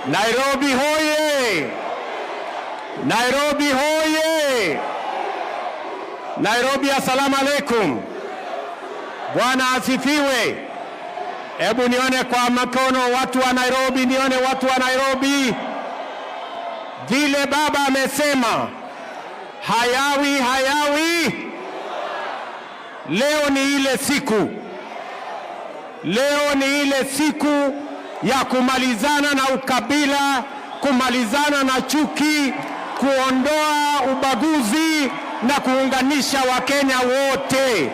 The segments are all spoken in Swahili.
Nairobi hoye! Nairobi hoye! Nairobi, assalamu alaikum. Bwana asifiwe. Hebu nione kwa mkono watu wa Nairobi, nione watu wa Nairobi. Vile baba amesema, hayawi. Leo ni ile siku. Leo ni ile siku ya kumalizana na ukabila, kumalizana na chuki, kuondoa ubaguzi na kuunganisha Wakenya wote.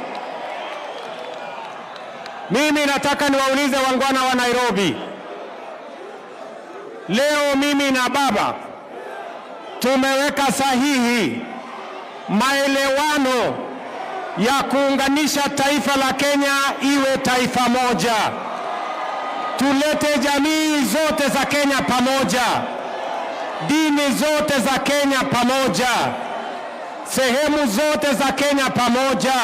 Mimi nataka niwaulize wangwana wa Nairobi. Leo mimi na baba tumeweka sahihi maelewano ya kuunganisha taifa la Kenya iwe taifa moja. Tulete jamii zote za Kenya pamoja, dini zote za Kenya pamoja, sehemu zote za Kenya pamoja.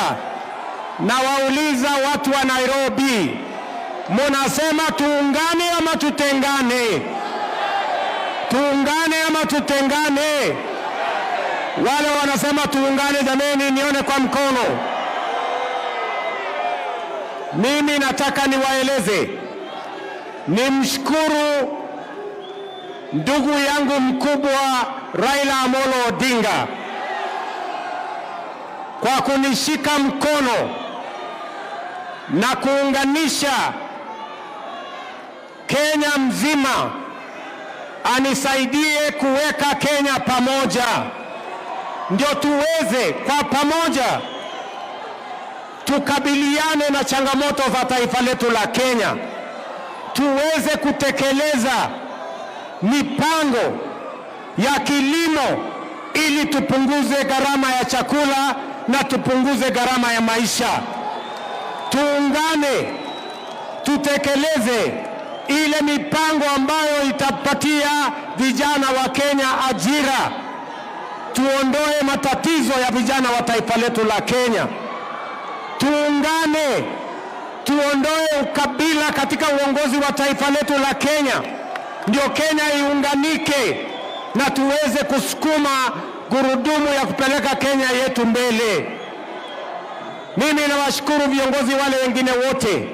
Na wauliza watu wa Nairobi, munasema tuungane ama tutengane? Tuungane ama tutengane? Wale wanasema tuungane, jameni, nione kwa mkono. Mimi nataka niwaeleze, nimshukuru ndugu yangu mkubwa Raila Amolo Odinga kwa kunishika mkono na kuunganisha Kenya mzima, anisaidie kuweka Kenya pamoja, ndio tuweze kwa pamoja tukabiliane na changamoto za taifa letu la Kenya, tuweze kutekeleza mipango ya kilimo ili tupunguze gharama ya chakula na tupunguze gharama ya maisha. Tuungane, tutekeleze ile mipango ambayo itapatia vijana wa Kenya ajira. Tuondoe matatizo ya vijana wa taifa letu la Kenya. Tuungane, tuondoe ukabila katika uongozi wa taifa letu la Kenya, ndio Kenya iunganike na tuweze kusukuma gurudumu ya kupeleka Kenya yetu mbele. Mimi nawashukuru viongozi wale wengine wote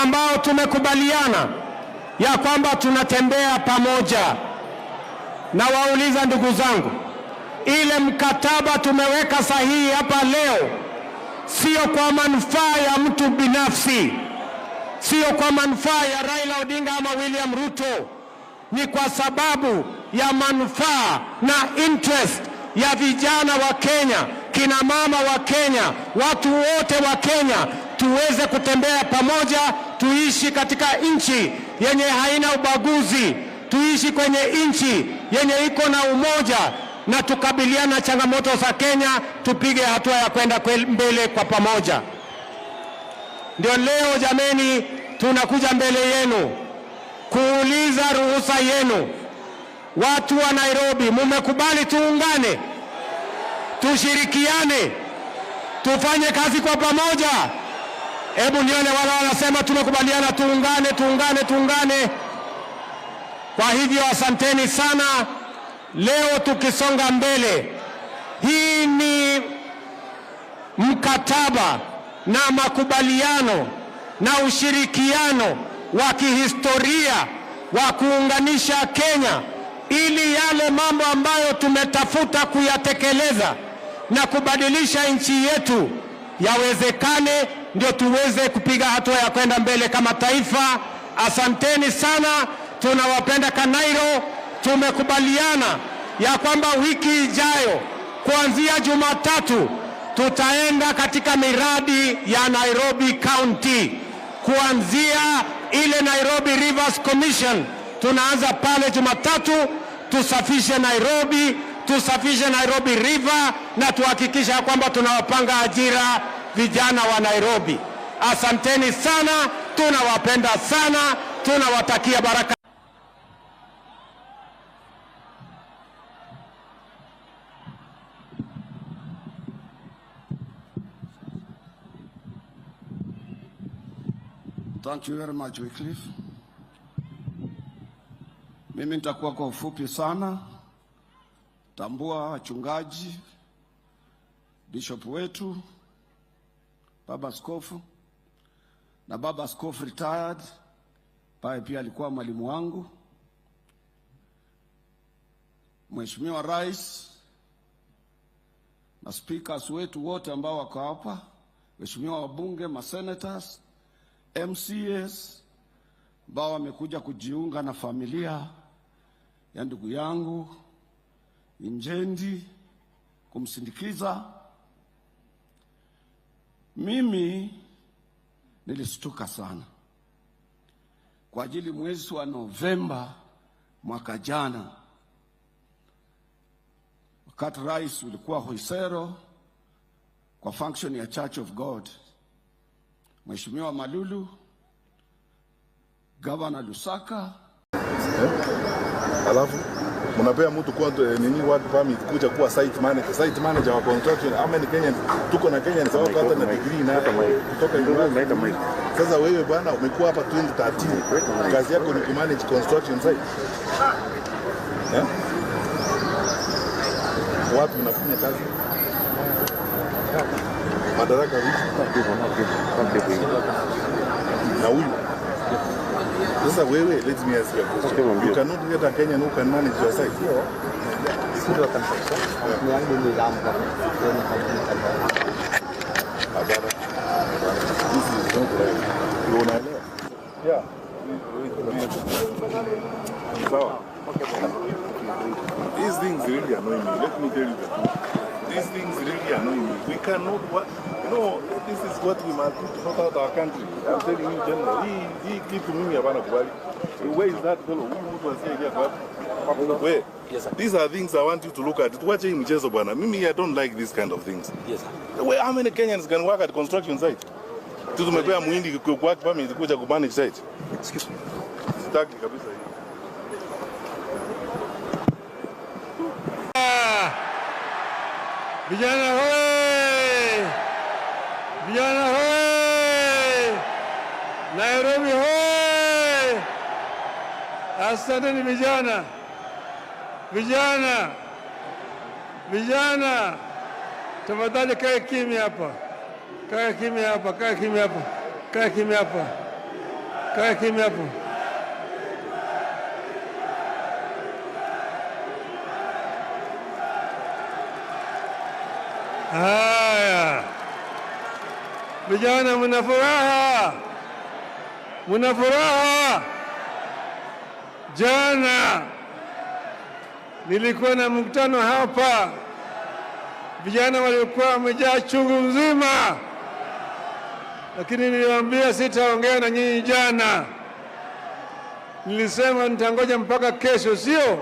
ambao tumekubaliana ya kwamba tunatembea pamoja. Na wauliza ndugu zangu, ile mkataba tumeweka sahihi hapa leo sio kwa manufaa ya mtu binafsi, sio kwa manufaa ya Raila Odinga ama William Ruto, ni kwa sababu ya manufaa na interest ya vijana wa Kenya, kina mama wa Kenya, watu wote wa Kenya. Tuweze kutembea pamoja, tuishi katika nchi yenye haina ubaguzi, tuishi kwenye nchi yenye iko na umoja, na tukabiliana na changamoto za Kenya, tupige hatua ya kwenda mbele kwa pamoja. Ndio leo jameni, tunakuja mbele yenu kuuliza ruhusa yenu. Watu wa Nairobi, mumekubali tuungane, tushirikiane, tufanye kazi kwa pamoja? Hebu nione wale wanasema tumekubaliana tuungane. Kwa hivyo asanteni sana. Leo tukisonga mbele, hii ni mkataba na makubaliano na ushirikiano wa kihistoria wa kuunganisha Kenya, ili yale mambo ambayo tumetafuta kuyatekeleza na kubadilisha nchi yetu yawezekane, ndio tuweze kupiga hatua ya kwenda mbele kama taifa. Asanteni sana, tunawapenda Kanairo. Tumekubaliana ya kwamba wiki ijayo kuanzia Jumatatu tutaenda katika miradi ya Nairobi County, kuanzia ile Nairobi Rivers Commission. Tunaanza pale Jumatatu, tusafishe Nairobi River na tuhakikisha kwamba tunawapanga ajira vijana wa Nairobi. Asanteni sana, tunawapenda sana, tunawatakia baraka. Thank you very much, Wycliffe. Mimi nitakuwa kwa ufupi sana. Tambua wachungaji, bishop wetu, baba askofu na baba askofu retired, pia alikuwa mwalimu wangu, Mheshimiwa Rais na speakers wetu wote ambao wako hapa, Mheshimiwa wabunge, masenators, MCAs ambao wamekuja kujiunga na familia ya ndugu yangu Injendi kumsindikiza. Mimi nilistuka sana kwa ajili mwezi wa Novemba mwaka jana, wakati rais ulikuwa Hoisero kwa function ya Church of God, Mheshimiwa Malulu, Governor Lusaka, alafu mnapea mtu kwa nini work permit kuja kuwa site manager wa construction. Ama ni Kenya, tuko na Kenya ni sababu hata na degree na kutoka university. Sasa wewe bwana umekuwa hapa 2013, kazi yako ni ku manage construction site. Watu mnafanya kazi madaraka vipi na huyu. Sasa wewe, let me ask you a question. You cannot get a Kenyan who can manage your site. Civil construction. Yang dulu lama. This is not right. You know? Yeah. So, these things really annoy me. Let me tell you the truth. These things really annoy me. We cannot what. No, this is what we must do to sort out our country. I'm telling you, General. He keep to me about where is that fellow? Who was here? Where? Yes, sir. These are things I want you to look at. Watch him, Mchezo bwana. Mimi, I don't like these kind of things. Yes, sir. How many Kenyans can work at construction site? Tumepea muhindi kwa permit kuja ku manage site. Excuse me. Sitaki kabisa hii. Vijana hoye! Vijana hoye! Nairobi hoye! Asanteni vijana. Vijana. Vijana. Tafadhali kae kimya hapa. Kae kimya hapa, kae kimya hapa. Kae kimya hapa. Kae kimya hapa. Haya. Vijana mna furaha. Mna furaha. Jana nilikuwa na mkutano hapa. Vijana walikuwa wamejaa chungu mzima. Lakini niliwaambia sitaongea na nyinyi jana. Nilisema nitangoja mpaka kesho, sio?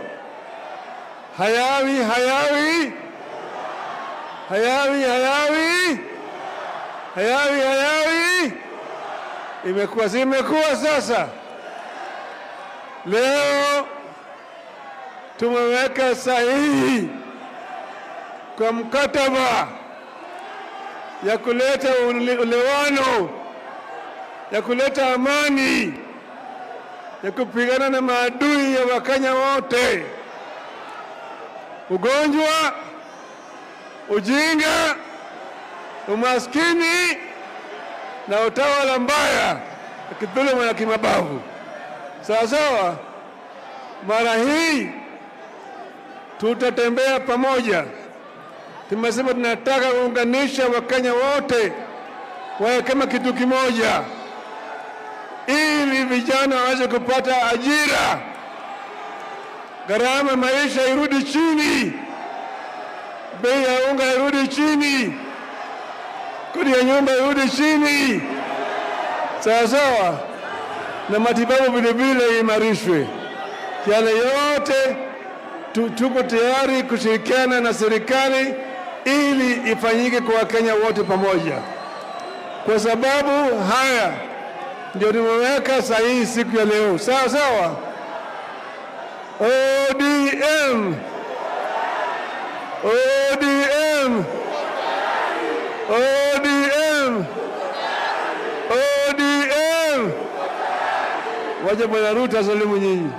Hayawi. Imekuwa sasa. Leo tumeweka sahihi kwa mkataba ya kuleta ulewano, ya kuleta amani, ya kupigana na maadui ya Wakenya wote: ugonjwa, ujinga, umaskini na utawala mbaya, kidhuluma na kimabavu. Sawa. Mara hii tutatembea pamoja. Tumesema tunataka kuunganisha Wakenya wote wawe kama kitu kimoja, ili vijana waweze kupata ajira, gharama maisha irudi chini, bei ya unga irudi chini, kodi ya nyumba irudi chini, sawa, na matibabu vilevile imarishwe. Yale yote tuko tayari kushirikiana na serikali ili ifanyike kwa Wakenya wote pamoja. Kwa sababu haya ndio tumeweka sahihi siku ya leo. Sawa. ODM. Waje Bwana Ruto asalimu nyinyi.